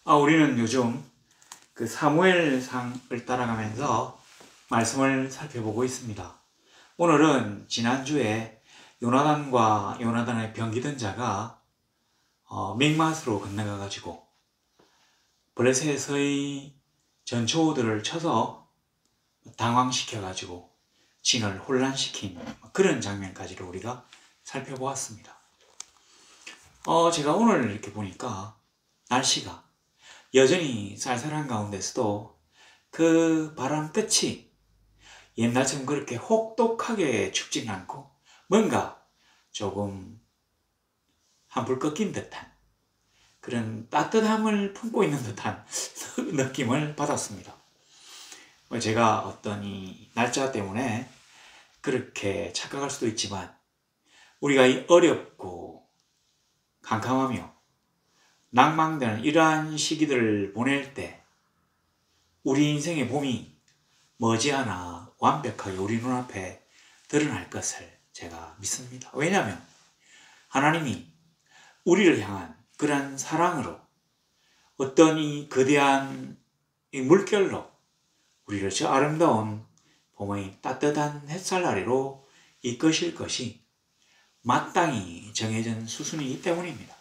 우리는 요즘 그 사무엘상을 따라가면서 말씀을 살펴보고 있습니다. 오늘은 지난주에 요나단과 요나단의 병기던 자가 mikmas로 건너가 가지고 블레셋의 전초들을 쳐서 당황시켜 가지고 진을 혼란시킨 그런 장면까지를 우리가 살펴보았습니다. 제가 오늘 이렇게 보니까 날씨가 여전히 쌀쌀한 가운데서도 그 바람 끝이 옛날처럼 그렇게 혹독하게 춥지는 않고 뭔가 조금 한풀 꺾인 듯한 그런 따뜻함을 품고 있는 듯한 느낌을 받았습니다. 제가 어떤 이 날짜 때문에 그렇게 착각할 수도 있지만 우리가 이 어렵고 캄캄하며 낭망되는 이러한 시기들을 보낼 때 우리 인생의 봄이 머지않아 완벽하게 우리 눈앞에 드러날 것을 제가 믿습니다. 왜냐하면 하나님이 우리를 향한 그러한 사랑으로 어떤 이 거대한 이 물결로 우리를 저 아름다운 봄의 따뜻한 햇살 아래로 이끄실 것이 마땅히 정해진 수순이기 때문입니다.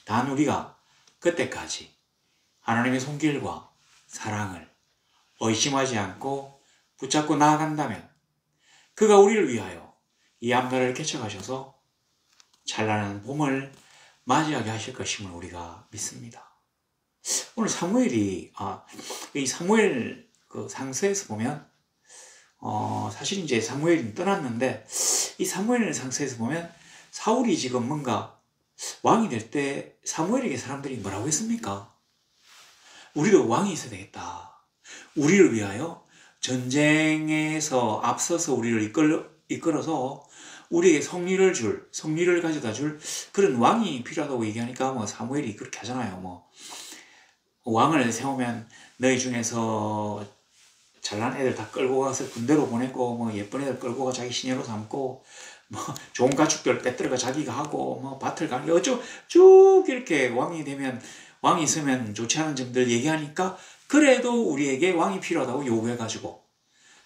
단 우리가 그때까지 하나님의 손길과 사랑을 의심하지 않고 붙잡고 나아간다면 그가 우리를 위하여 이 앞날을 개척하셔서 찬란한 봄을 맞이하게 하실 것임을 우리가 믿습니다. 오늘 사무엘이 이 사무엘 그 상서에서 보면 사실 이제 사무엘이 떠났는데 이 사무엘 상서에서 보면 사울이 지금 뭔가 왕이 될 때 사무엘에게 사람들이 뭐라고 했습니까? 우리도 왕이 있어야 되겠다. 우리를 위하여 전쟁에서 앞서서 우리를 이끌어서 우리에게 성리를 가져다 줄 그런 왕이 필요하다고 얘기하니까 사무엘이 그렇게 하잖아요. 왕을 세우면 너희 중에서 잘난 애들 다 끌고 가서 군대로 보내고 예쁜 애들 끌고 가 자기 시녀로 삼고 좋은 가축들 빼들어가 자기가 하고 밭을 가는 어쩌고 쭉 이렇게 왕이 있으면 좋지 않은 점들 얘기하니까 그래도 우리에게 왕이 필요하다고 요구해가지고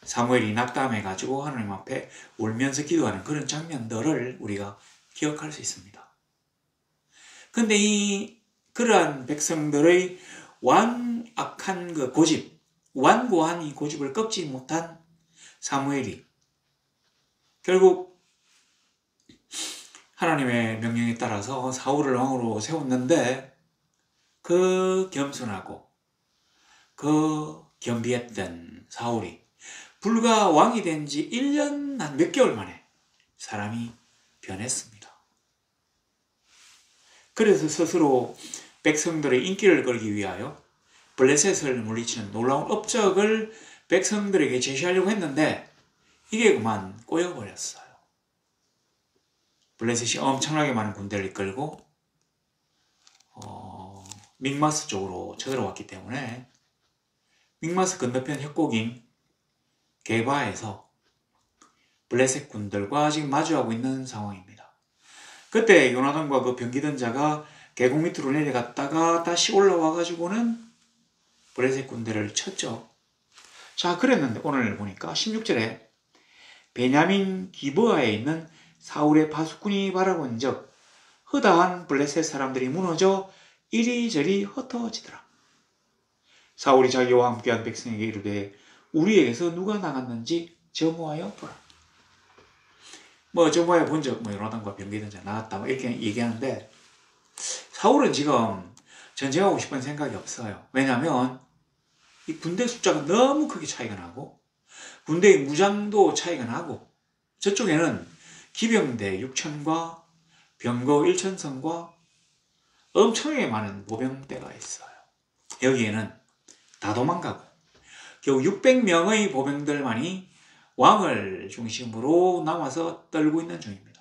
사무엘이 낙담해가지고 하나님 앞에 울면서 기도하는 그런 장면들을 우리가 기억할 수 있습니다. 근데 그러한 백성들의 완악한 그 고집, 완고한 이 고집을 꺾지 못한 사무엘이 결국 하나님의 명령에 따라서 사울을 왕으로 세웠는데 그 겸손하고 그 겸비했던 사울이 불과 왕이 된 지 1년 한 몇 개월 만에 사람이 변했습니다. 그래서 스스로 백성들의 인기를 끌기 위하여 블레셋을 물리치는 놀라운 업적을 백성들에게 제시하려고 했는데 이게 그만 꼬여버렸어요. 블레셋이 엄청나게 많은 군대를 이끌고 mikmas 쪽으로 쳐들어왔기 때문에 mikmas 건너편 협곡인 게바에서 블레셋 군들과 지금 마주하고 있는 상황입니다. 그때 요나단과 그 병기던 자가 계곡 밑으로 내려갔다가 다시 올라와 가지고는 블레셋 군대를 쳤죠. 자, 그랬는데 오늘 보니까 16절에 베냐민 기브아에 있는 사울의 파수꾼이 바라본 적 허다한 블레셋 사람들이 무너져 이리저리 흩어지더라. 사울이 자기와 함께한 백성에게 이르되 우리에게서 누가 나갔는지 점호하여 보라. 점호하여 본 적 요나단과 병기던 자 나갔다 이렇게 얘기하는데 사울은 지금 전쟁하고 싶은 생각이 없어요. 왜냐하면 이 군대 숫자가 너무 크게 차이가 나고 군대의 무장도 차이가 나고 저쪽에는 기병대 6천과 병거 1천성과 엄청나게 많은 보병대가 있어요. 여기에는 다 도망가고 겨우 600명의 보병들만이 왕을 중심으로 남아서 떨고 있는 중입니다.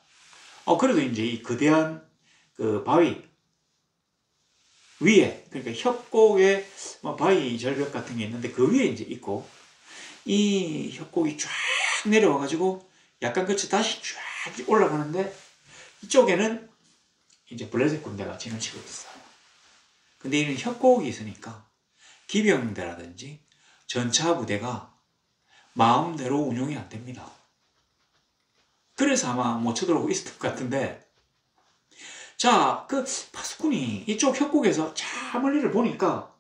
그래도 이제 이 거대한 그 바위 위에, 그러니까 협곡에 바위 절벽 같은 게 있는데 그 위에 이제 있고 이 협곡이 쫙 내려와가지고 약간 끝이 다시 쫙 올라가는데 이쪽에는 이제 블레셋 군대가 진을 치고 있어요. 근데 이런 협곡이 있으니까 기병대라든지 전차 부대가 마음대로 운용이 안 됩니다. 그래서 아마 못 쳐들어오고 있을 것 같은데, 자, 그 파수꾼이 이쪽 협곡에서 저 멀리를 보니까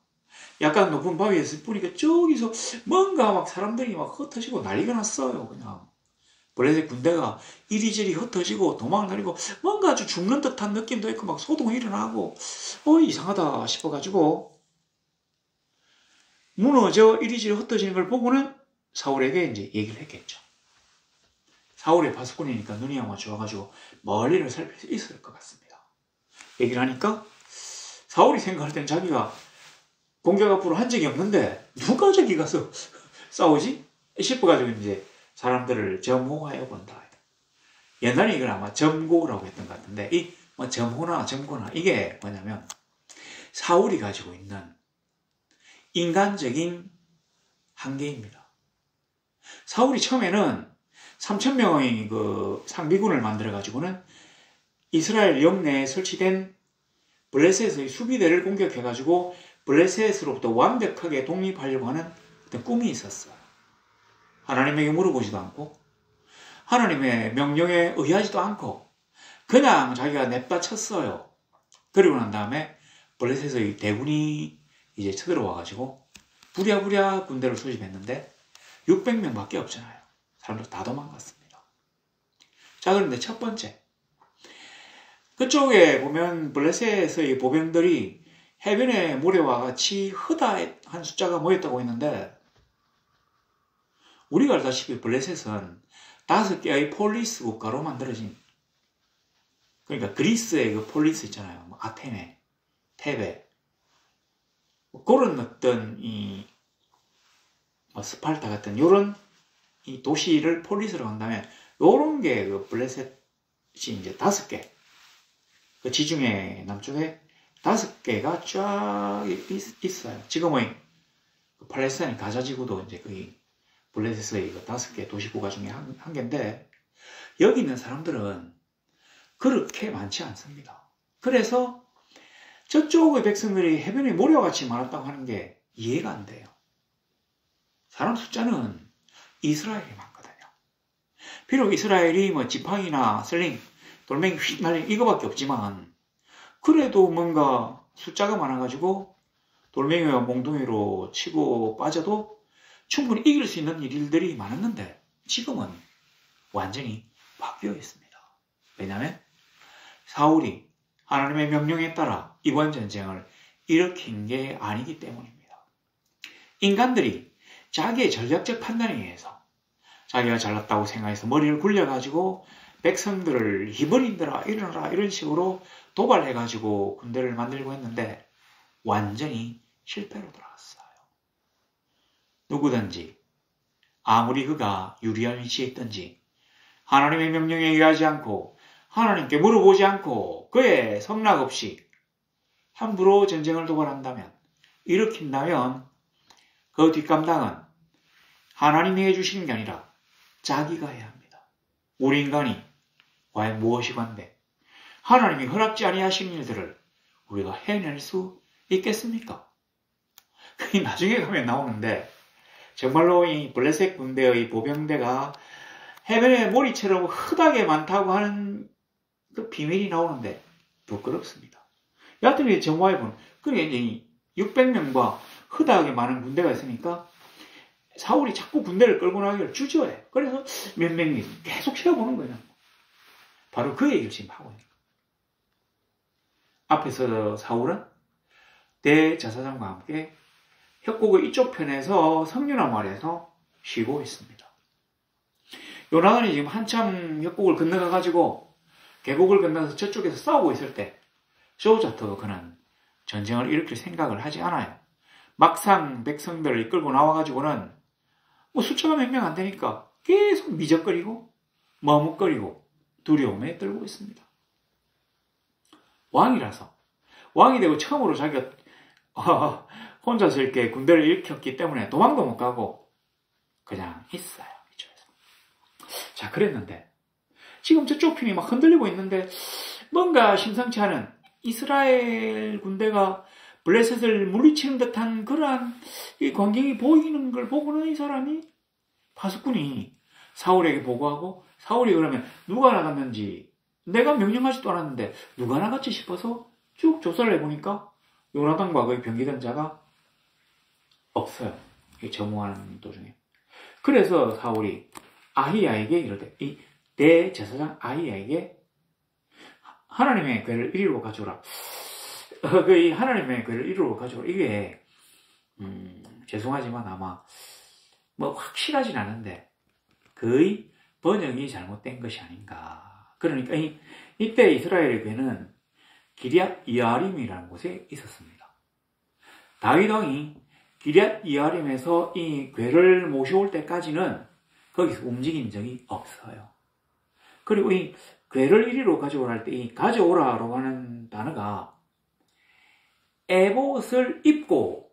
약간 높은 바위에서 보니까 저기서 뭔가 막 사람들이 막 흩어지고 난리가 났어요. 그냥 블레셋 군대가 이리저리 흩어지고 도망을 다니고 뭔가 아주 죽는 듯한 느낌도 있고 막 소동이 일어나고 이상하다 싶어가지고 무너져 이리저리 흩어지는 걸 보고는 사울에게 이제 얘기를 했겠죠. 사울의 파수꾼이니까 눈이 아마 좋아가지고 멀리를 살필 수 있을 것 같습니다. 얘기를 하니까 사울이 생각할 땐 자기가 공격 앞으로 한 적이 없는데 누가 저기 가서 싸우지? 싶어가지고 이제 사람들을 점호하여 본다. 옛날에 이걸 아마 점고라고 했던 것 같은데 이 뭐 점호나 점고나 이게 뭐냐면 사울이 가지고 있는 인간적인 한계입니다. 사울이 처음에는 3,000명의 그 상비군을 만들어 가지고는 이스라엘 영내에 설치된 블레셋의 수비대를 공격해 가지고 블레셋으로부터 완벽하게 독립하려고 하는 어떤 꿈이 있었어요. 하나님에게 물어보지도 않고 하나님의 명령에 의하지도 않고 그냥 자기가 냅다 쳤어요. 그리고 난 다음에 블레셋의 대군이 이제 쳐들어와 가지고 부랴부랴 군대를 소집했는데 600명밖에 없잖아요. 사람들 다 도망갔습니다. 자, 그런데 첫 번째, 그쪽에 보면 블레셋의 보병들이 해변의 모래와 같이 허다한 숫자가 모였다고 했는데 우리가 알다시피 블레셋은 5개의 폴리스 국가로 만들어진, 그러니까 그리스의 그 폴리스 있잖아요. 뭐 아테네, 테베, 뭐 그런 어떤 뭐 스파르타 같은 이런 이 도시를 폴리스로 한다면 요런 게 그 블레셋이 이제 5개, 그 지중해 남쪽에 5개가 쫙 있어요. 지금의 그 팔레스타인 가자 지구도 이제 거의 블레셋의 그 5개 도시국가 중에 한 개인데 여기 있는 사람들은 그렇게 많지 않습니다. 그래서 저쪽의 백성들이 해변에 모래같이 많았다고 하는 게 이해가 안 돼요. 사람 숫자는 이스라엘이 많거든요. 비록 이스라엘이 뭐 지팡이나 슬링, 돌멩이 휙 날린 이거밖에 없지만 그래도 뭔가 숫자가 많아가지고 돌멩이와 몽둥이로 치고 빠져도 충분히 이길 수 있는 일들이 많았는데 지금은 완전히 바뀌어 있습니다. 왜냐하면 사울이 하나님의 명령에 따라 이번 전쟁을 일으킨 게 아니기 때문입니다. 인간들이 자기의 전략적 판단에 의해서 자기가 잘났다고 생각해서 머리를 굴려가지고 백성들을 히브리인들아 일어나라 이런 식으로 도발해가지고 군대를 만들고 했는데 완전히 실패로 돌아갔어요. 누구든지 아무리 그가 유리한 위치에 있든지 하나님의 명령에 의하지 않고 하나님께 물어보지 않고 그의 성락 없이 함부로 전쟁을 도발한다면 일으킨다면 그 뒷감당은 하나님이 해주시는 게 아니라 자기가 해야 합니다. 우리 인간이 과연 무엇이 관대 하나님이 허락지 아니하신 일들을 우리가 해낼 수 있겠습니까? 그게 나중에 가면 나오는데 정말로 이 블레셋 군대의 보병대가 해변의 모리처럼 흩하게 많다고 하는 그 비밀이 나오는데 부끄럽습니다. 여하튼 정화해 보면 그게 이제 600명과 흩하게 많은 군대가 있으니까 사울이 자꾸 군대를 끌고 나기를 주저해. 그래서 몇 명이 계속 세워보는 거예요. 바로 그 얘기를 지금 하고 있는 거예요. 앞에서 사울은 대제사장과 함께 협곡의 이쪽 편에서 성류나무 아래에서 쉬고 있습니다. 요나단이 지금 한참 협곡을 건너가가지고 계곡을 건너서 저쪽에서 싸우고 있을 때 쇼자토도 그는 전쟁을 일으킬 생각을 하지 않아요. 막상 백성들을 이끌고 나와가지고는 뭐 숫자가 몇 명 안 되니까 계속 미적거리고 머뭇거리고 두려움에 떨고 있습니다. 왕이라서 왕이 되고 처음으로 자기가 혼자서 이렇게 군대를 일으켰기 때문에 도망도 못 가고 그냥 있어요. 이쪽에서. 자, 그랬는데 지금 저쪽 편이 막 흔들리고 있는데 뭔가 심상치 않은 이스라엘 군대가 블레셋을 물리치는 듯한 그러한 이 광경이 보이는 걸 보고는 이 사람이 파수꾼이 사울에게 보고하고 사울이 그러면 누가 나갔는지 내가 명령하지도 않았는데 누가 나갔지 싶어서 쭉 조사를 해보니까 요나단과 그의 병기된 자가 없어요. 점호하는 도중에. 그래서 사울이 아히야에게 이르되 이 대제사장 아히야에게 하나님의 궤를 이리로 가져오라. 그 하나님의 궤를 이리로 가져오라. 이게 죄송하지만 아마 뭐 확실하진 않은데 거의 번역이 잘못된 것이 아닌가. 그러니까 이때 이스라엘의 궤는 기럇 이아림이라는 곳에 있었습니다. 다윗 왕이 기럇 이아림에서 이 궤를 모셔올 때까지는 거기서 움직인 적이 없어요. 그리고 이 궤를 이리로 가져오라 할 때 이 가져오라라고 하는 단어가 에봇을 입고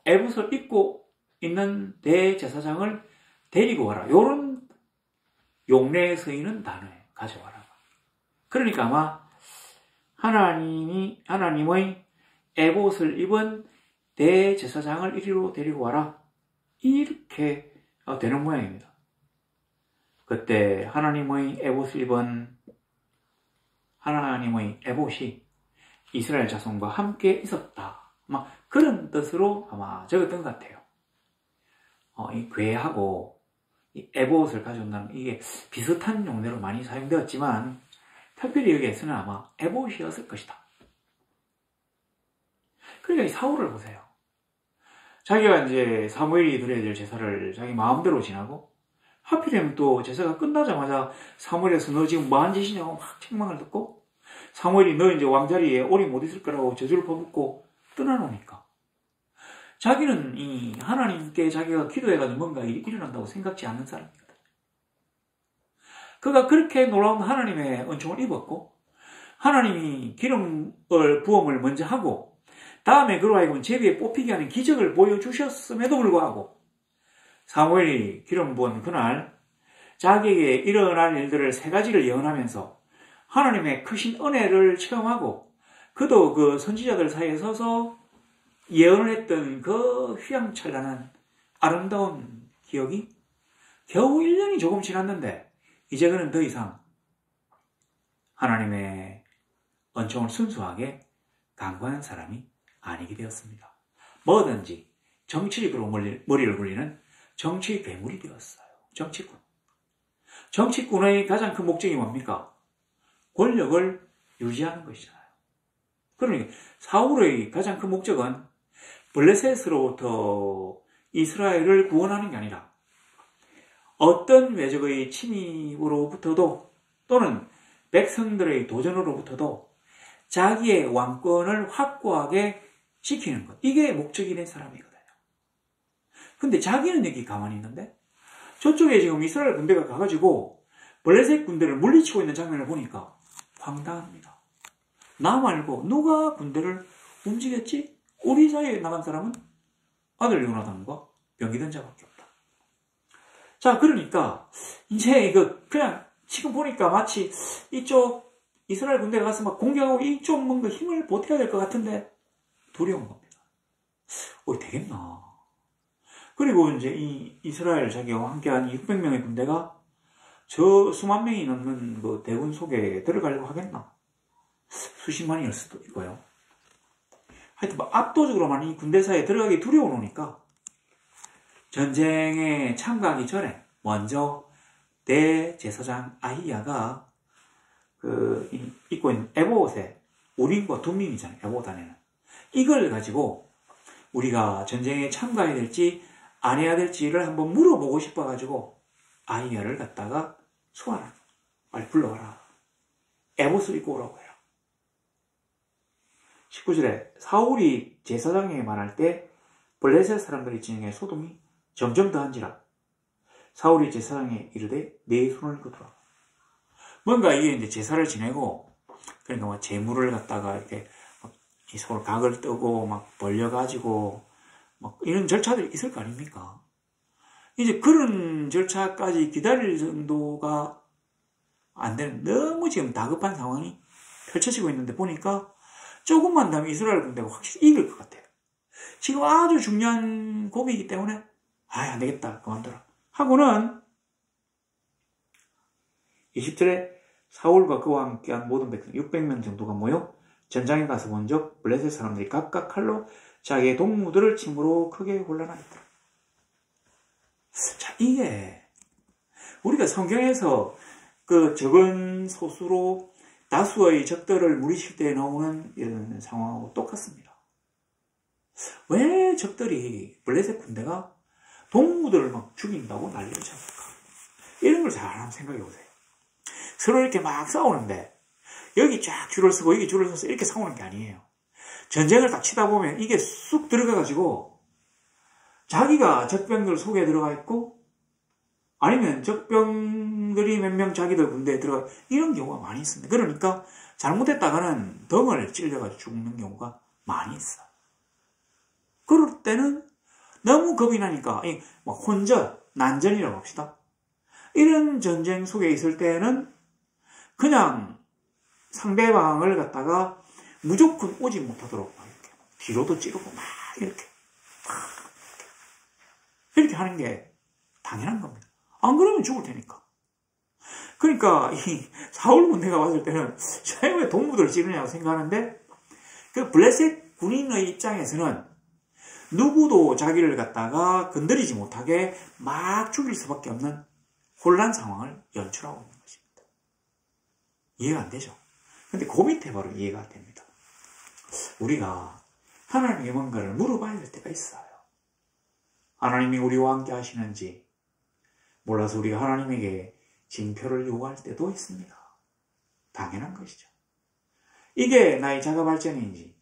에봇을 입고 있는 대제사장을 데리고 와라. 요런 용례에 쓰이는 단어예요. 가져와라. 그러니까 아마 하나님의 에봇을 입은 대제사장을 이리로 데리고 와라. 이렇게 되는 모양입니다. 그때 하나님의 에봇을 입은 하나님의 에봇이 이스라엘 자손과 함께 있었다. 아마 그런 뜻으로 아마 적었던 것 같아요. 이 궤하고 이 에봇을 가져온다는 이게 비슷한 용례로 많이 사용되었지만 특별히 여기에서는 아마 에봇이었을 것이다. 그러니까 이 사울을 보세요. 자기가 이제 사무엘이 드려야 될 제사를 자기 마음대로 지나고 하필이면 또 제사가 끝나자마자 사무엘에서 너 지금 뭐한 짓이냐고 막 책망을 듣고 사무엘이 너 이제 왕자리에 오래 못 있을 거라고 저주를 퍼붓고 떠나놓으니까 자기는 이 하나님께 자기가 기도해가지고 뭔가 일이 일어난다고 생각지 않는 사람이거든. 그가 그렇게 놀라운 하나님의 은총을 입었고 하나님이 기름을 부음을 먼저 하고 다음에 그로 하여금 제비에 뽑히게 하는 기적을 보여주셨음에도 불구하고 사무엘이 기름 부은 그날 자기에게 일어날 일들을 세 가지를 예언하면서 하나님의 크신 은혜를 체험하고 그도 그 선지자들 사이에 서서 예언을 했던 그 휘황찬란한 아름다운 기억이 겨우 1년이 조금 지났는데 이제 그는 더 이상 하나님의 은총을 순수하게 간구하는 사람이 아니게 되었습니다. 뭐든지 정치적으로 머리를 굴리는 정치 괴물이 되었어요. 정치꾼. 정치꾼의 가장 큰 목적이 뭡니까? 권력을 유지하는 것이잖아요. 그러니 사울의 가장 큰 목적은 블레셋으로부터 이스라엘을 구원하는 게 아니라 어떤 외적의 침입으로부터도 또는 백성들의 도전으로부터도 자기의 왕권을 확고하게 지키는 것. 이게 목적이 된 사람이거든요. 근데 자기는 여기 가만히 있는데 저쪽에 지금 이스라엘 군대가 가가지고 블레셋 군대를 물리치고 있는 장면을 보니까 황당합니다. 나 말고 누가 군대를 움직였지? 우리 사이에 나간 사람은 아들 요나단과 병기된 자밖에 없다. 자, 그러니까 이제 이거 그냥 지금 보니까 마치 이쪽 이스라엘 군대가 가서 막 공격하고 이쪽 뭔가 힘을 보태야 될 것 같은데 두려운 겁니다. 되겠나? 그리고 이제 이 이스라엘 자기와 함께한 600명의 군대가 저 수만 명이 넘는 그 대군 속에 들어가려고 하겠나? 수십만이일 수도 있고요. 하여튼 뭐 압도적으로 이 군대 사이에 들어가기 두려우니까 전쟁에 참가하기 전에 먼저 대제사장 아히야가 입고 있는 에봇에 우림과 둠밈이잖아요. 에봇 안에는. 이걸 가지고 우리가 전쟁에 참가해야 될지 안 해야 될지를 한번 물어보고 싶어가지고 아히야를 갖다가 소환하라. 빨리 불러와라. 에봇을 입고 오라고 해요. 19절에 사울이 제사장에게 말할 때 블레셋 사람들이 진영에 소동이 점점 더한지라 사울이 제사장에 이르되 네 손을 거두라. 뭔가 이게 이제 제사를 지내고 그러니까 막 재물을 갖다가 이렇게 이 서로 각을 뜨고 막 벌려가지고 막 이런 절차들이 있을 거 아닙니까? 이제 그런 절차까지 기다릴 정도가 안 되는 너무 지금 다급한 상황이 펼쳐지고 있는데 보니까 조금만 더 하면 이스라엘 군대가 확실히 이길 것 같아요. 지금 아주 중요한 고비이기 때문에 안 되겠다 그만둬라 하고는 20절에 사울과 그와 함께한 모든 백성 600명 정도가 모여 전장에 가서 본 적 블레셋 사람들이 각각 칼로 자기의 동무들을 침으로 크게 혼란하였더라. 자, 이게 우리가 성경에서 그 적은 소수로 다수의 적들을 무리칠 때 나오는 이런 상황하고 똑같습니다. 왜 적들이 블레셋 군대가 동무들을 막 죽인다고 난리를 쳤을까? 이런 걸 잘 한번 생각해 보세요. 서로 이렇게 막 싸우는데 여기 쫙 줄을 서고 여기 줄을 서서 이렇게 싸우는 게 아니에요. 전쟁을 딱 치다 보면 이게 쑥 들어가가지고 자기가 적병들 속에 들어가 있고 아니면 적병들이 몇 명 자기들 군대에 들어가 이런 경우가 많이 있습니다. 그러니까 잘못했다가는 덩을 찔려가지고 죽는 경우가 많이 있어. 그럴 때는 너무 겁이 나니까 막 혼전, 난전이라고 합시다. 이런 전쟁 속에 있을 때는 그냥 상대방을 갖다가 무조건 오지 못하도록 막 이렇게 뒤로도 찌르고 막 이렇게 하는 게 당연한 겁니다. 안 그러면 죽을 테니까. 그러니까 이 사울 군대가 왔을 때는 쟤 왜 동무들을 찌르냐고 생각하는데 그 블레셋 군인의 입장에서는 누구도 자기를 갖다가 건드리지 못하게 막 죽일 수밖에 없는 혼란 상황을 연출하고 있는 것입니다. 이해가 안 되죠? 근데 그 밑에 바로 이해가 됩니다. 우리가 하나님의 뭔가를 물어봐야 될 때가 있어요. 하나님이 우리와 함께 하시는지 몰라서 우리가 하나님에게 징표를 요구할 때도 있습니다. 당연한 것이죠. 이게 나의 자가 발전인지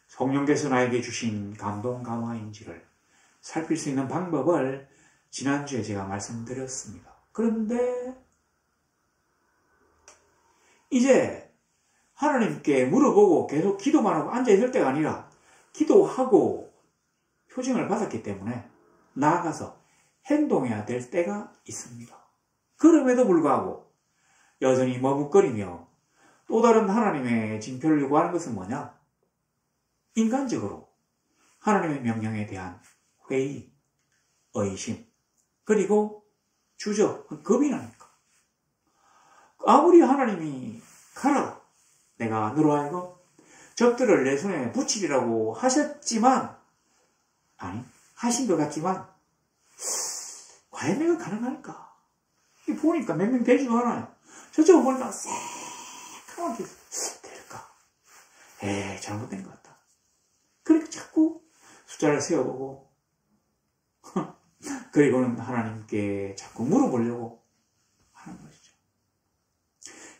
성령께서 나에게 주신 감동 감화인지를 살필 수 있는 방법을 지난주에 제가 말씀드렸습니다. 그런데 이제 하나님께 물어보고 계속 기도만 하고 앉아있을 때가 아니라 기도하고 표징을 받았기 때문에 나아가서 행동해야 될 때가 있습니다. 그럼에도 불구하고 여전히 머뭇거리며 또 다른 하나님의 징표를 요구하는 것은 뭐냐? 인간적으로 하나님의 명령에 대한 회의, 의심, 그리고 주저, 겁이 나니까. 아무리 하나님이 가라, 내가 너로 하여금 적들을 내 손에 붙이리라고 하셨지만, 아니, 하신 것 같지만, 과연 내가 가능할까? 보니까 몇 명 되지도 않아요. 저쪽을 보니까 새까맣게 될까? 잘못된 것 같다. 그렇게 자꾸 숫자를 세어보고, 그리고는 하나님께 자꾸 물어보려고 하는 것이죠.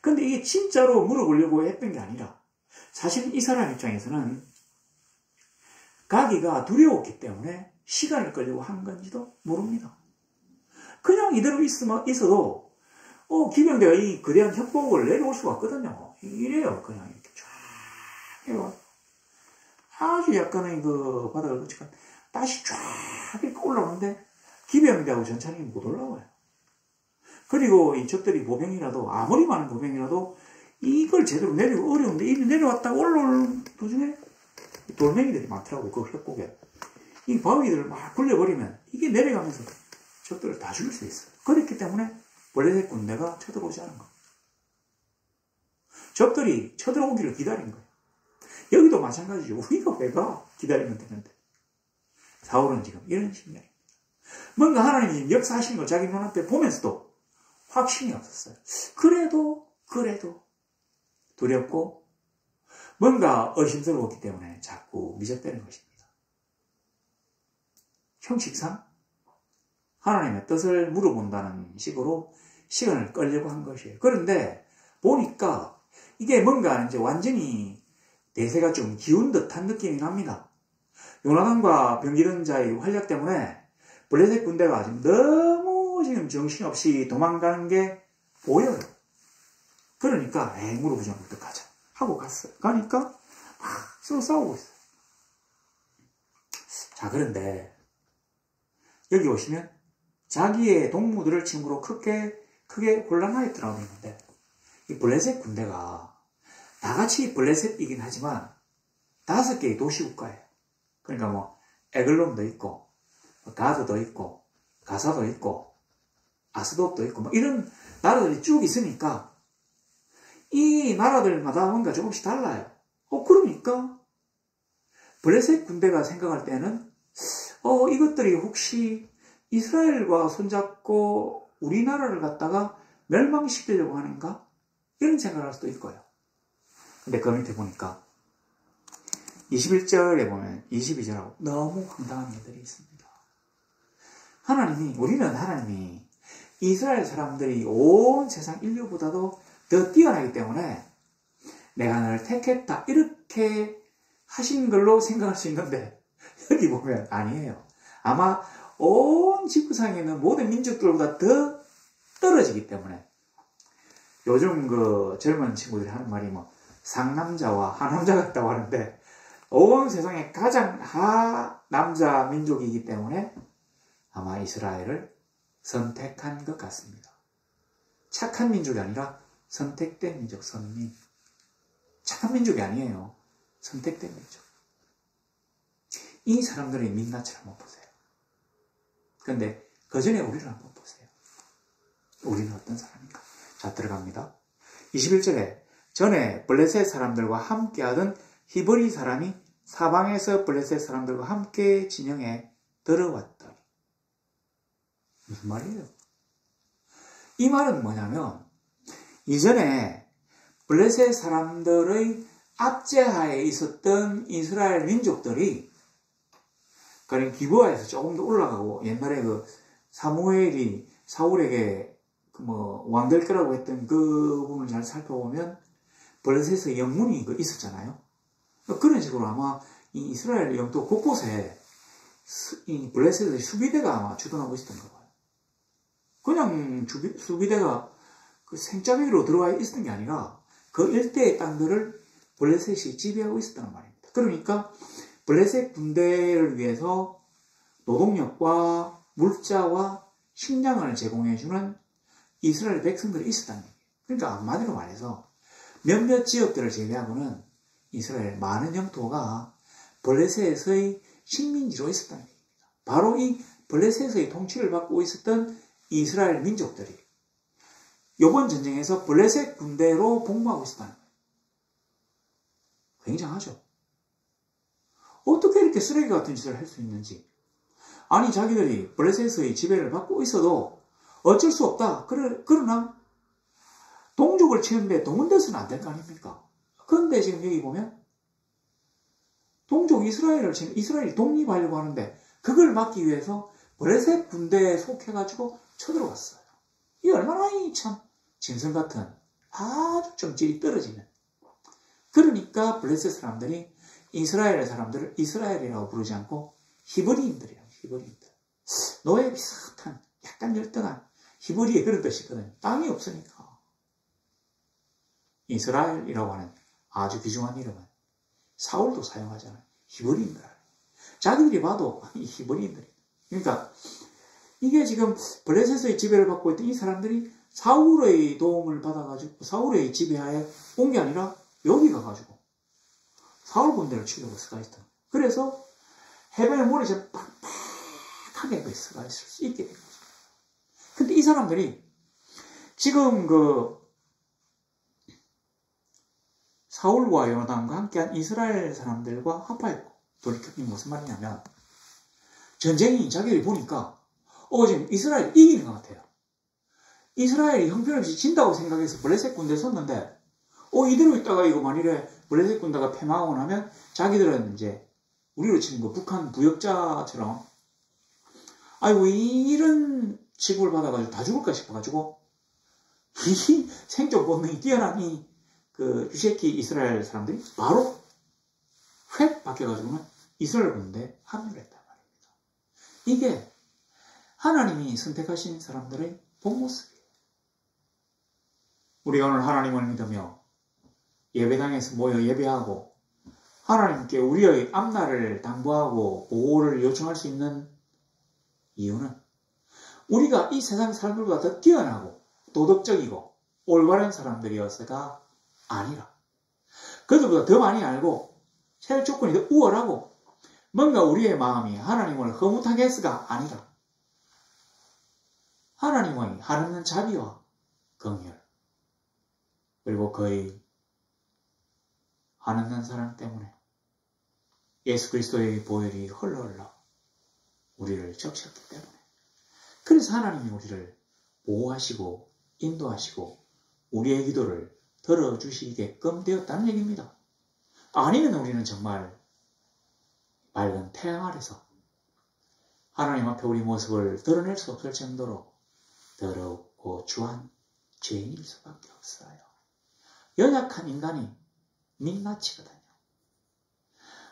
근데 이게 진짜로 물어보려고 했던 게 아니라, 사실 이 사람 입장에서는 가기가 두려웠기 때문에 시간을 끌려고 한 건지도 모릅니다. 그냥 이대로 있어도 기병대가 이 거대한 협곡을 내려올 수가 없거든요. 이래요. 그냥 이렇게 쫙 해요. 아주 약간의 그 바닥을 거치고 다시 쫙 이렇게 올라오는데 기병대하고 전차는 못 올라와요. 그리고 이 적들이 보병이라도 아무리 많은 보병이라도 이걸 제대로 내리기 어려운데 이미 내려왔다가 올라올 도중에 돌멩이들이 많더라고. 그 협곡에 이 바위들을 막 굴려버리면 이게 내려가면서 적들을 다 죽일 수 있어요. 그렇기 때문에 블레셋 군대가 쳐들어오지 않은 거예요. 적들이 쳐들어오기를 기다린 거예요. 여기도 마찬가지죠. 우리가 왜 가? 기다리면 되는데. 사울은 지금 이런 심정입니다. 뭔가 하나님이 역사하시는 걸 자기 눈앞에 보면서도 확신이 없었어요. 그래도 두렵고 뭔가 의심스러웠기 때문에 자꾸 미적대는 것입니다. 형식상 하나님의 뜻을 물어본다는 식으로 시간을 끌려고 한 것이에요. 그런데 보니까 이게 뭔가 이제 완전히 대세가 좀 기운 듯한 느낌이 납니다. 요나단과 병기던 자의 활약 때문에 블레셋 군대가 지금 너무 지금 정신없이 도망가는 게 보여요. 그러니까 물어보지 않고 어떡하자 하고 갔어요. 가니까 막 서로 싸우고 있어요. 자, 그런데 여기 오시면 자기의 동무들을 침으로 크게 혼란하였더라고 있는데 이 블레셋 군대가 다 같이 블레셋이긴 하지만 5개의 도시국가예요. 그러니까 뭐 에글론도 있고 가드도 있고 가사도 있고 아스돗도 있고 뭐 이런 나라들이 쭉 있으니까 이 나라들마다 뭔가 조금씩 달라요. 그러니까 블레셋 군대가 생각할 때는 이것들이 혹시 이스라엘과 손잡고 우리나라를 갖다가 멸망시키려고 하는가? 이런 생각을 할 수도 있고요. 근데 그 밑에 보니까 21절에 보면 22절하고 너무 황당한 일들이 있습니다. 우리는 하나님이 이스라엘 사람들이 온 세상 인류보다도 더 뛰어나기 때문에 내가 너를 택했다 이렇게 하신 걸로 생각할 수 있는데 여기 보면 아니에요. 아마 온 지구상에 있는 모든 민족들보다 더 떨어지기 때문에 요즘 그 젊은 친구들이 하는 말이 뭐 상남자와 하남자 같다고 하는데 온 세상에 가장 하남자 민족이기 때문에 아마 이스라엘을 선택한 것 같습니다. 착한 민족이 아니라 선택된 민족, 선민. 착한 민족이 아니에요. 선택된 민족. 이 사람들의 민낯을 한번 보세요. 그런데 그 전에 우리를 한번 보세요. 우리는 어떤 사람인가? 자, 들어갑니다. 21절에 전에 블레셋 사람들과 함께하던 히브리 사람이 사방에서 블레셋 사람들과 함께 진영에 들어왔더니. 무슨 말이에요? 이 말은 뭐냐면 이전에 블레셋 사람들의 압제하에 있었던 이스라엘 민족들이 그러니까 기브아에서 조금 더 올라가고 옛날에 그 사무엘이 사울에게 왕 될 거라고 했던 그 부분을 잘 살펴보면 블레셋의 영문이 있었잖아요. 그런 식으로 아마 이 이스라엘 영토 곳곳에 이 블레셋의 수비대가 아마 주둔하고 있었던 거 봐요. 그냥 수비대가 그 생짜배기로 들어와 있었던 게 아니라 그 일대의 땅들을 블레셋이 지배하고 있었단 말입니다. 그러니까 블레셋 군대를 위해서 노동력과 물자와 식량을 제공해주는 이스라엘 백성들이 있었다는 얘기예요. 그러니까 한마디로 말해서 몇몇 지역들을 제외하고는 이스라엘 많은 영토가 블레셋의 식민지로 있었다는 얘기입니다. 바로 이 블레셋의 통치를 받고 있었던 이스라엘 민족들이 이번 전쟁에서 블레셋 군대로 복무하고 있었다는 거예요. 굉장하죠. 어떻게 이렇게 쓰레기 같은 짓을 할 수 있는지. 아니 자기들이 블레셋의 지배를 받고 있어도 어쩔 수 없다. 그러나 동족을 치는데 동원돼서는 안 될 거 아닙니까? 그런데 지금 여기 보면 동족 이스라엘을 치는 이스라엘이 독립하려고 하는데 그걸 막기 위해서 블레셋 군대에 속해가지고 쳐들어갔어요. 이 얼마나 참 짐승 같은 아주 점질이 떨어지는. 그러니까 블레셋 사람들이 이스라엘 사람들을 이스라엘이라고 부르지 않고 히브리인들이에요. 히브리인들. 노예 비슷한 약간 열등한 히브리의 그런 뜻이거든요. 땅이 없으니까. 이스라엘이라고 하는 아주 귀중한 이름은 사울도 사용하잖아요. 히브리인들. 자기들이 봐도 이 히브리인들이. 그러니까 이게 지금 블레셋의 지배를 받고 있던 이 사람들이 사울의 도움을 받아가지고 사울의 지배하에 온 게 아니라 여기 가가지고 사울 군대를 치려고 쓰가 있다. 그래서 해변의 모래처럼 팍팍하게 쓰가 있을 수 있게 된 거죠. 근데 이 사람들이 지금 사울과 요나단과 함께한 이스라엘 사람들과 합하였고 돌이켰기 무슨 말이냐면 전쟁이 자기들이 보니까 지금 이스라엘이 이기는 것 같아요. 이스라엘이 형편없이 진다고 생각해서 블레셋 군대에 섰는데 이대로 있다가 이거 만일에 블레셋 군대가 패망하고 나면 자기들은 이제 우리로 치는 북한 부역자처럼 아이고 이런 취급을 받아가지고 다 죽을까 싶어가지고 이 생존 본능이 뛰어난 이 유세키 이스라엘 사람들이 바로 획 바뀌어가지고는 이스라엘 군대에 합류를 했단 말입니다. 이게 하나님이 선택하신 사람들의 본 모습이에요. 우리가 오늘 하나님을 믿으며 예배당에서 모여 예배하고 하나님께 우리의 앞날을 당부하고 보호를 요청할 수 있는 이유는 우리가 이 세상 사람들보다 더 뛰어나고 도덕적이고 올바른 사람들이어서가 아니라 그들보다 더 많이 알고 체력 조건이 더 우월하고 뭔가 우리의 마음이 하나님을 허무하게 했으가 아니라 하나님의 한없는 자비와 긍휼 그리고 그의 한없는 사랑 때문에 예수 그리스도의 보혈이 흘러 우리를 적셨기 때문에 그래서 하나님이 우리를 보호하시고 인도하시고 우리의 기도를 들어주시게끔 되었다는 얘기입니다. 아니면 우리는 정말 맑은 태양 아래서 하나님 앞에 우리 모습을 드러낼 수 없을 정도로 더럽고 주한 죄인일 수밖에 없어요. 연약한 인간이 민낯이거든요.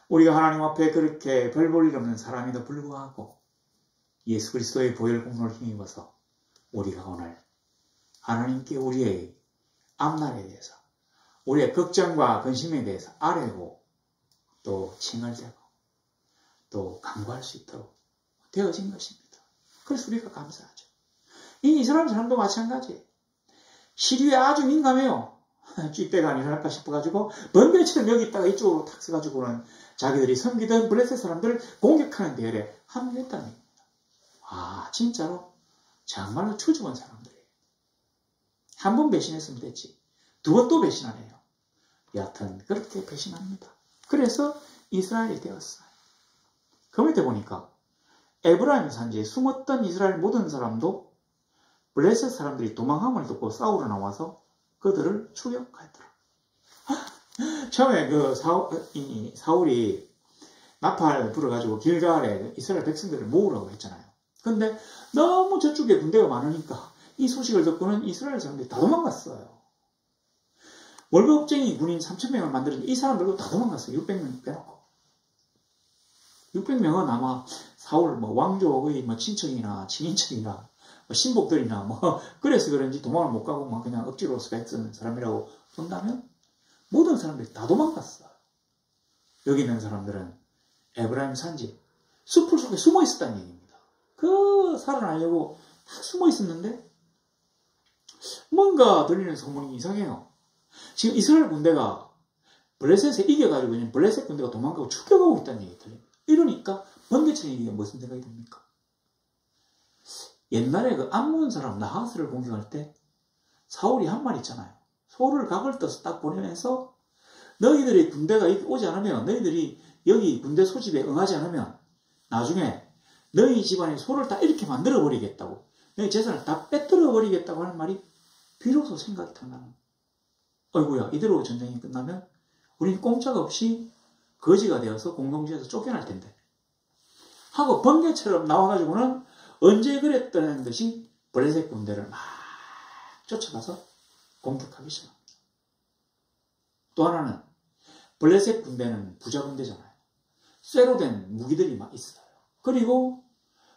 우리가 하나님 앞에 그렇게 별 볼 일 없는 사람에도 불구하고 예수 그리스도의 보혈 공로를 힘입어서 우리가 오늘 하나님께 우리의 앞날에 대해서 우리의 걱정과 근심에 대해서 아뢰고 또 칭얼대고 또 간구할 수 있도록 되어진 것입니다. 그래서 우리가 감사하죠. 이 이스라엘 사람도 마찬가지예요. 시류에 아주 민감해요. 쥐떼가 아니랄까 싶어가지고 번개처럼 여기 있다가 이쪽으로 탁 써가지고는 자기들이 섬기던 블레셋 사람들을 공격하는 대열에 합류했다는 얘기입니다. 아 진짜로 정말로 추죽은 사람들이에요. 한 번 배신했으면 됐지. 두 번 또 배신하네요. 여하튼 그렇게 배신합니다. 그래서 이스라엘이 되었어요. 그 밑에 보니까 에브라임 산지에 숨었던 이스라엘 모든 사람도 블레셋 사람들이 도망함을 듣고 싸우러 나와서 그들을 추격하더라. 처음에 그 사울이 나팔 불어가지고 길갈에 이스라엘 백성들을 모으라고 했잖아요. 근데 너무 저쪽에 군대가 많으니까 이 소식을 듣고는 이스라엘 사람들이 다 도망갔어요. 월급쟁이 군인 3,000명을 만들었는데 이 사람들도 다 도망갔어요. 600명 빼놓고. 600명은 아마 사울 왕족의 친척이나 친인척이나 신복들이나 그래서 그런지 도망을 못 가고 그냥 억지로 스펙 쓰는 사람이라고 본다면 모든 사람들이 다 도망갔어요. 여기 있는 사람들은 에브라임 산지 숲을 속에 숨어 있었다는 얘기입니다. 그 살아나려고 다 숨어 있었는데 뭔가 들리는 소문이 이상해요. 지금 이스라엘 군대가 블레셋에 이겨가지고 블레셋 군대가 도망가고 추격하고 있다는 얘기 들립니다. 이러니까 번개처럼 이게 무슨 생각이 듭니까? 옛날에 그 암몬 사람 나하스를 공격할 때 사울이 한 말 있잖아요. 소를 각을 떠서 딱 보내면서 너희들이 군대가 오지 않으면 너희들이 여기 군대 소집에 응하지 않으면 나중에 너희 집안에 소를 다 이렇게 만들어 버리겠다고 너희 재산을 다 빼뜨려 버리겠다고 하는 말이 비로소 생각이 탁나는 어이구야 이대로 전쟁이 끝나면 우린 꼼짝 없이 거지가 되어서 공동체에서 쫓겨날 텐데 하고 번개처럼 나와가지고는 언제 그랬다는 듯이 블레셋 군대를 막 쫓아가서 공격하기 시작합니다. 또 하나는 블레셋 군대는 부자 군대잖아요. 쇠로 된 무기들이 막 있어요. 그리고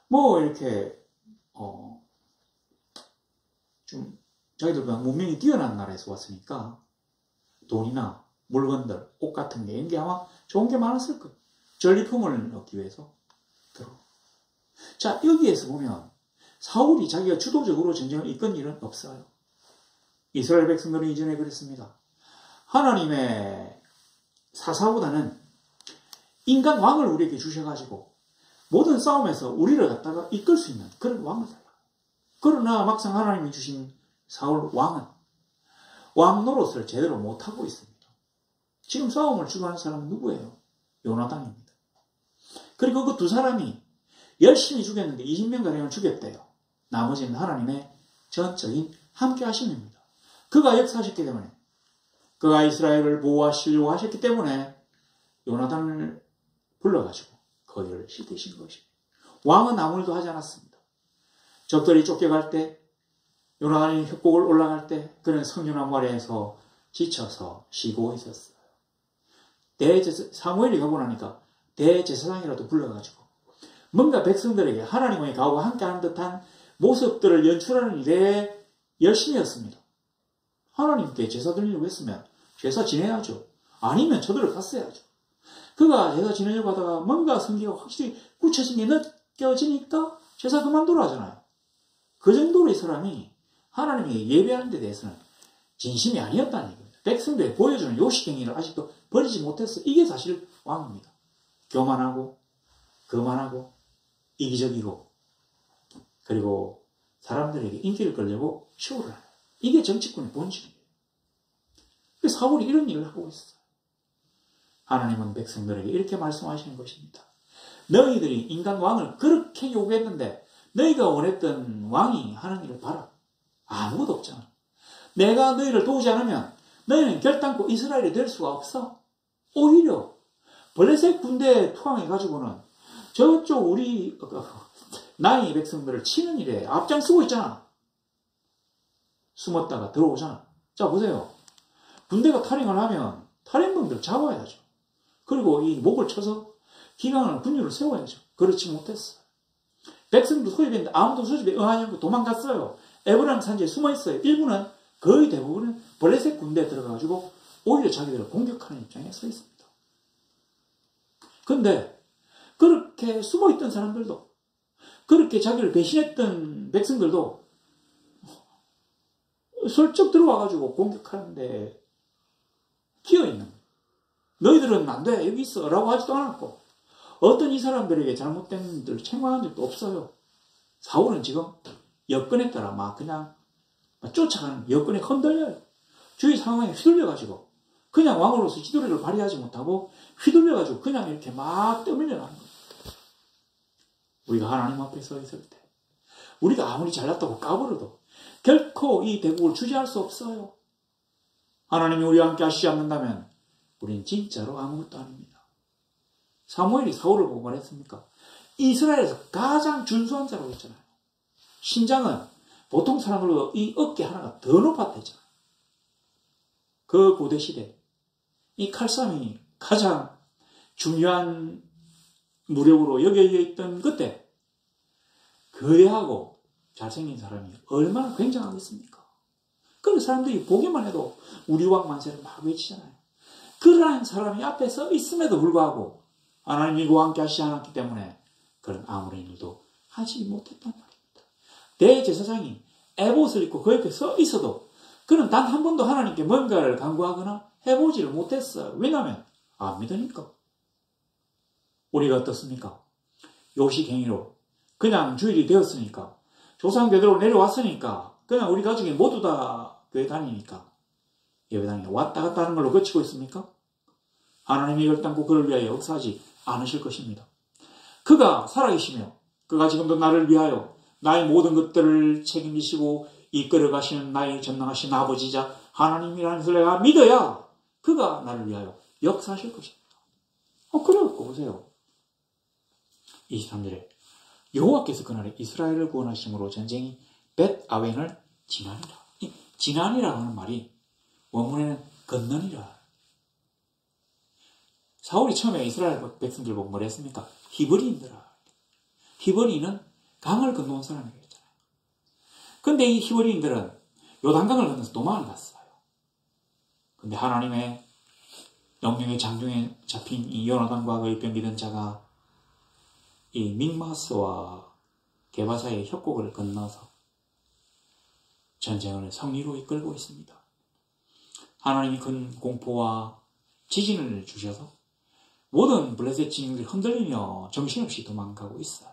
이렇게 좀 자기들보다 문명이 뛰어난 나라에서 왔으니까 돈이나 물건들, 옷 같은 게 이런 게 아마 좋은 게 많았을 거예요. 전리품을 얻기 위해서 들어. 자, 여기에서 보면 사울이 자기가 주도적으로 전쟁을 이끈 일은 없어요. 이스라엘 백성들은 이전에 그랬습니다. 하나님의 사사보다는 인간 왕을 우리에게 주셔가지고 모든 싸움에서 우리를 갖다가 이끌 수 있는 그런 왕을 달라. 그러나 막상 하나님이 주신 사울 왕은 왕 노릇을 제대로 못하고 있습니다. 지금 싸움을 주도하는 사람은 누구예요? 요나단입니다. 그리고 그 두 사람이 열심히 죽였는데 20명가량을 죽였대요. 나머지는 하나님의 전적인 함께 하심입니다. 그가 역사하셨기 때문에 그가 이스라엘을 보호하시려고 하셨기 때문에 요나단을 불러가지고 그 일을 시키신 것입니다. 왕은 아무 일도 하지 않았습니다. 적들이 쫓겨갈 때 요나단이 협곡을 올라갈 때 그는 성류나무 아래에서 지쳐서 쉬고 있었어요. 사무엘이 가고 나니까 대제사장이라도 불러가지고 뭔가 백성들에게 하나님의 가호가 함께하는 듯한 모습들을 연출하는 일에 열심히 했습니다. 하나님께 제사 드리려고 했으면 제사 지내야죠. 아니면 저들을 갔어야죠. 그가 제사 지내려고 하다가 뭔가 성기가 확실히 굳혀진 게 느껴지니까 제사 그만두라 하잖아요. 그 정도로 이 사람이 하나님의 예배하는 데 대해서는 진심이 아니었다는 얘기입니다. 백성들이 보여주는 요식행위를 아직도 버리지 못했어. 이게 사실 왕입니다. 교만하고 거만하고 이기적이고 그리고 사람들에게 인기를 끌려고 쇼를 하는 이게 정치권의 본질이에요. 그래서 사울이 이런 일을 하고 있어요. 하나님은 백성들에게 이렇게 말씀하시는 것입니다. 너희들이 인간 왕을 그렇게 요구했는데 너희가 원했던 왕이 하는 일을 봐라. 아무것도 없잖아. 내가 너희를 도우지 않으면 너희는 결단코 이스라엘이 될 수가 없어. 오히려 블레셋 군대에 투항해가지고는 저쪽 우리 나의 백성들을 치는 일에 앞장서고 있잖아. 숨었다가 들어오잖아. 자 보세요. 군대가 탈행을 하면 탈행범들 잡아야죠. 그리고 이 목을 쳐서 기강을 군유를 세워야죠. 그렇지 못했어. 백성도 소집했는데 아무도 소집에 응하지 않고 도망갔어요. 에브라임 산지에 숨어있어요. 일부는 거의 대부분은 블레셋 군대에 들어가가지고 오히려 자기들을 공격하는 입장에 서 있습니다. 근데 그렇게 숨어있던 사람들도 그렇게 자기를 배신했던 백성들도 슬쩍 들어와가지고 공격하는데 끼어있는 거예요. 너희들은 안 돼. 여기 있어. 라고 하지도 않았고 어떤 이 사람들에게 잘못된 일을 책망한 적도 없어요. 사울은 지금 여건에 따라 막 그냥 쫓아가는 여건에 흔들려요. 주위 상황에 휘둘려가지고 그냥 왕으로서 지도력을 발휘하지 못하고 휘둘려가지고 그냥 이렇게 막 떠밀려 나는 거예요. 우리가 하나님 앞에 서 있을 때 우리가 아무리 잘났다고 까불어도 결코 이 대국을 주지할 수 없어요. 하나님이 우리와 함께 하시지 않는다면 우리는 진짜로 아무것도 아닙니다. 사무엘이 사울을 보고 말했습니까? 이스라엘에서 가장 준수한 자라고 했잖아요. 신장은 보통 사람으로 이 어깨 하나가 더 높았댔잖아요. 그 고대시대 이 칼싸움이 가장 중요한 무력으로 여겨져 있던 그때 거대하고 잘생긴 사람이 얼마나 굉장하겠습니까? 그런 사람들이 보기만 해도 우리 왕 만세를 막 외치잖아요. 그러한 사람이 앞에 서 있음에도 불구하고 하나님이 그와 함께 하시지 않았기 때문에 그런 아무런 일도 하지 못했단 말입니다. 대제사장이 에봇을 입고 그 옆에 서 있어도 그는 단 한 번도 하나님께 뭔가를 간구하거나 해보지를 못했어요. 왜냐하면 안 믿으니까. 우리가 어떻습니까? 요식행위로 그냥 주일이 되었으니까 조상대대로 내려왔으니까 그냥 우리 가족이 모두 다 교회 다니니까 예배당에 왔다 갔다 하는 걸로 그치고 있습니까? 하나님이 결단코 그를 위하여 역사하지 않으실 것입니다. 그가 살아계시며 그가 지금도 나를 위하여 나의 모든 것들을 책임지시고 이끌어 가시는 나의 전능하신 아버지자 하나님이라는 것을 내가 믿어야 그가 나를 위하여 역사하실 것입니다. 그래갖고 보세요. 23절에 여호와께서 그날에 이스라엘을 구원하심으로 전쟁이 벳아웬을 지나니라. 이 지나니라 하는 말이 원문에는 건너니라. 사울이 처음에 이스라엘 백성들 보고 뭐라 했습니까? 히브리인들아. 히브리는 강을 건너온 사람이라고 했잖아요. 근데 이 히브리인들은 요단강을 건너서 도망을 갔어요. 근데 하나님의 명령의 장중에 잡힌 이 요나단과 그의 병기던 자가 이 믹마스와 게바사의 협곡을 건너서 전쟁을 승리로 이끌고 있습니다. 하나님이 큰 공포와 지진을 주셔서 모든 블레셋 진영들이 흔들리며 정신없이 도망가고 있어요.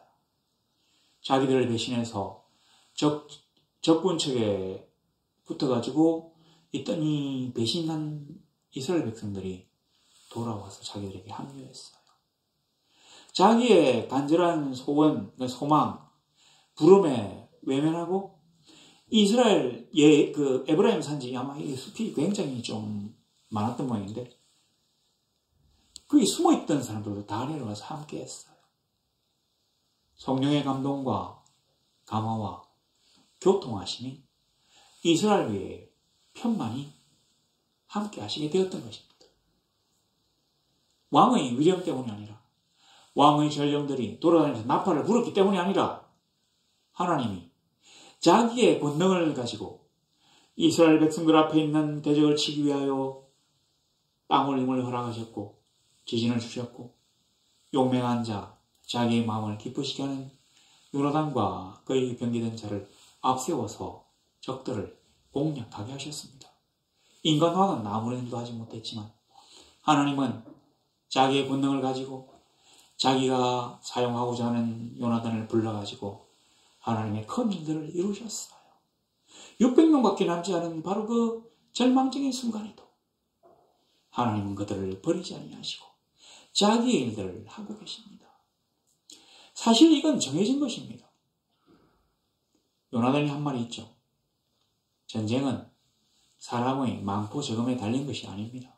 자기들을 배신해서 적군 측에 붙어가지고 있던 이 배신한 이스라엘 백성들이 돌아와서 자기들에게 합류했어요. 자기의 간절한 소원, 소망, 부름에 외면하고 이스라엘 그 에브라임 산지 아마 이 숲이 굉장히 좀 많았던 모양인데 거기 숨어있던 사람들도 다 내려가서 함께했어요. 성령의 감동과 감화와 교통하심이 이스라엘 위에 편만이 함께하시게 되었던 것입니다. 왕의 위령 때문이 아니라 왕의 전령들이 돌아다니면서 나팔을 불었기 때문이 아니라 하나님이 자기의 권능을 가지고 이스라엘 백성들 앞에 있는 대적을 치기 위하여 땅을 힘을 허락하셨고 지진을 주셨고 용맹한 자, 자기의 마음을 기쁘시게 하는 요나단과 그의 병기된 자를 앞세워서 적들을 공략하게 하셨습니다. 인간화는 아무런 일도 하지 못했지만 하나님은 자기의 권능을 가지고 자기가 사용하고자 하는 요나단을 불러가지고 하나님의 큰 일들을 이루셨어요. 600명밖에 남지 않은 바로 그 절망적인 순간에도 하나님은 그들을 버리지 아니하시고 자기의 일들을 하고 계십니다. 사실 이건 정해진 것입니다. 요나단이 한 말이 있죠. 전쟁은 사람의 많고 적음에 달린 것이 아닙니다.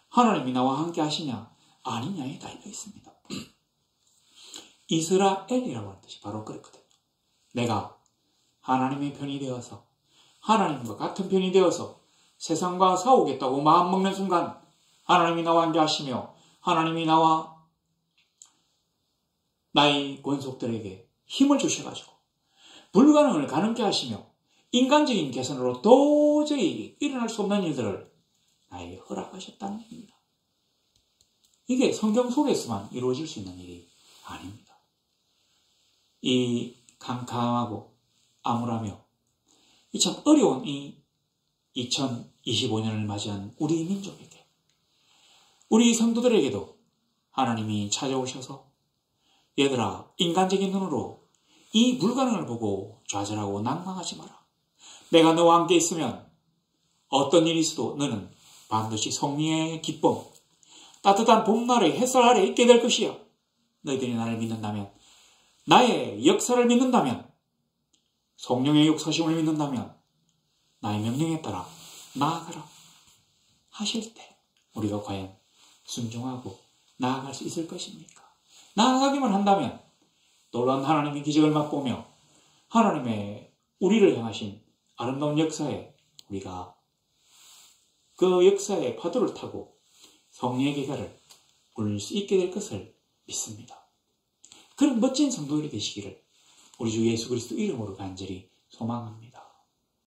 하나님이 나와 함께 하시냐 아니냐에 달려 있습니다. 이스라엘이라고 하는 뜻이 바로 그렇거든요. 내가 하나님의 편이 되어서 하나님과 같은 편이 되어서 세상과 싸우겠다고 마음먹는 순간 하나님이 나와 함께 하시며 하나님이 나와 나의 권속들에게 힘을 주셔가지고 불가능을 가능케 하시며 인간적인 개선으로 도저히 일어날 수 없는 일들을 나에게 허락하셨다는 얘기입니다. 이게 성경 속에서만 이루어질 수 있는 일이 아닙니다. 이 캄캄하고 암울하며 이 참 어려운 이 2025년을 맞이한 우리 민족에게 우리 성도들에게도 하나님이 찾아오셔서 얘들아 인간적인 눈으로 이 불가능을 보고 좌절하고 낭망하지 마라. 내가 너와 함께 있으면 어떤 일이 있어도 너는 반드시 성령의 기쁨 따뜻한 봄날의 햇살 아래 있게 될 것이야. 너희들이 나를 믿는다면 나의 역사를 믿는다면 성령의 역사심을 믿는다면 나의 명령에 따라 나아가라 하실 때 우리가 과연 순종하고 나아갈 수 있을 것입니까? 나아가기만 한다면 놀라운 하나님의 기적을 맛보며 하나님의 우리를 향하신 아름다운 역사에 우리가 그 역사의 파도를 타고 성령의 계가를 올릴 수 있게 될 것을 믿습니다. 그런 멋진 성도들이 되시기를 우리 주 예수 그리스도 이름으로 간절히 소망합니다.